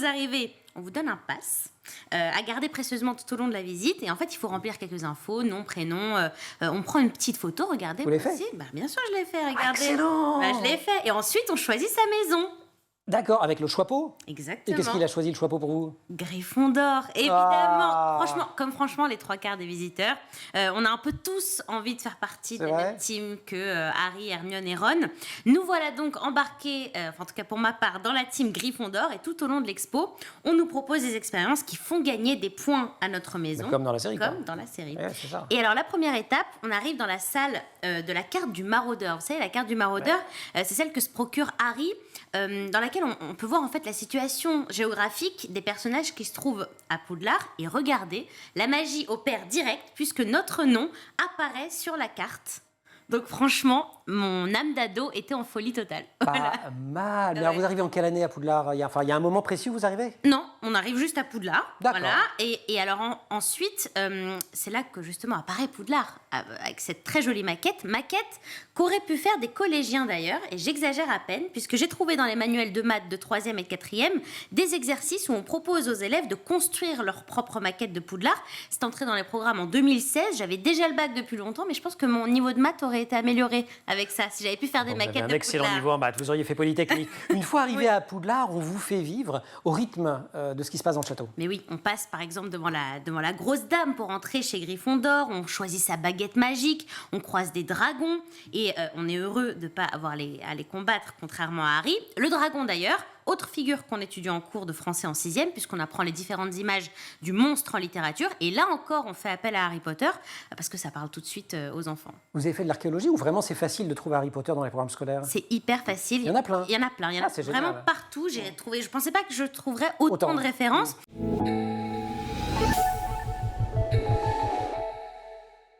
vous arrivez, on vous donne un pass à garder précieusement tout au long de la visite. Et en fait, il faut remplir quelques infos, nom, prénom. On prend une petite photo, regardez. Vous l'avez fait? Bien sûr, je l'ai fait, regardez. Excellent. Je l'ai fait. Et ensuite, on choisit sa maison. D'accord, avec le choix-peau. Exactement. Et qu'est-ce qu'il a choisi le choix-peau pour vous? Gryffondor, évidemment. Ah. Franchement, les 3/4 des visiteurs, on a un peu tous envie de faire partie de la même team que Harry, Hermione et Ron. Nous voilà donc embarqués, en tout cas pour ma part, dans la team Gryffondor. Et tout au long de l'expo, on nous propose des expériences qui font gagner des points à notre maison. Comme dans la série. Comme dans la série. Ouais, c'est ça. Et alors, la première étape, on arrive dans la salle de la carte du maraudeur. Vous savez, la carte du maraudeur, c'est celle que se procure Harry, dans laquelle on peut voir en fait la situation géographique des personnages qui se trouvent à Poudlard. Et regardez, la magie opère direct puisque notre nom apparaît sur la carte. Donc franchement, mon âme d'ado était en folie totale. Pas mal. Mais alors, vous arrivez en quelle année à Poudlard? Il y a un moment précis où vous arrivez? Non, on arrive juste à Poudlard. D'accord. Voilà. Et alors ensuite, c'est là que justement apparaît Poudlard, avec cette très jolie maquette qu'auraient pu faire des collégiens d'ailleurs, et j'exagère à peine, puisque j'ai trouvé dans les manuels de maths de 3e et 4e des exercices où on propose aux élèves de construire leur propre maquette de Poudlard. C'est entré dans les programmes en 2016, j'avais déjà le bac depuis longtemps, mais je pense que mon niveau de maths aurait été amélioré avec ça, si j'avais pu faire des maquettes de Poudlard. Un excellent niveau en maths, vous auriez fait Polytechnique. Une fois arrivé à Poudlard, on vous fait vivre au rythme de ce qui se passe dans le château. Mais oui, on passe par exemple devant la grosse dame pour entrer chez Gryffondor, on choisit sa baguette magique, on croise des dragons, et on est heureux de ne pas avoir à les combattre, contrairement à Harry. Le dragon d'ailleurs, autre figure qu'on étudie en cours de français en 6e, puisqu'on apprend les différentes images du monstre en littérature, et là encore on fait appel à Harry Potter, parce que ça parle tout de suite aux enfants. Vous avez fait de l'archéologie ou vraiment c'est facile de trouver Harry Potter dans les programmes scolaires? C'est hyper facile. Il y en a plein. Il y en a plein, c'est vraiment génial. partout. Je ne pensais pas que je trouverais autant de références.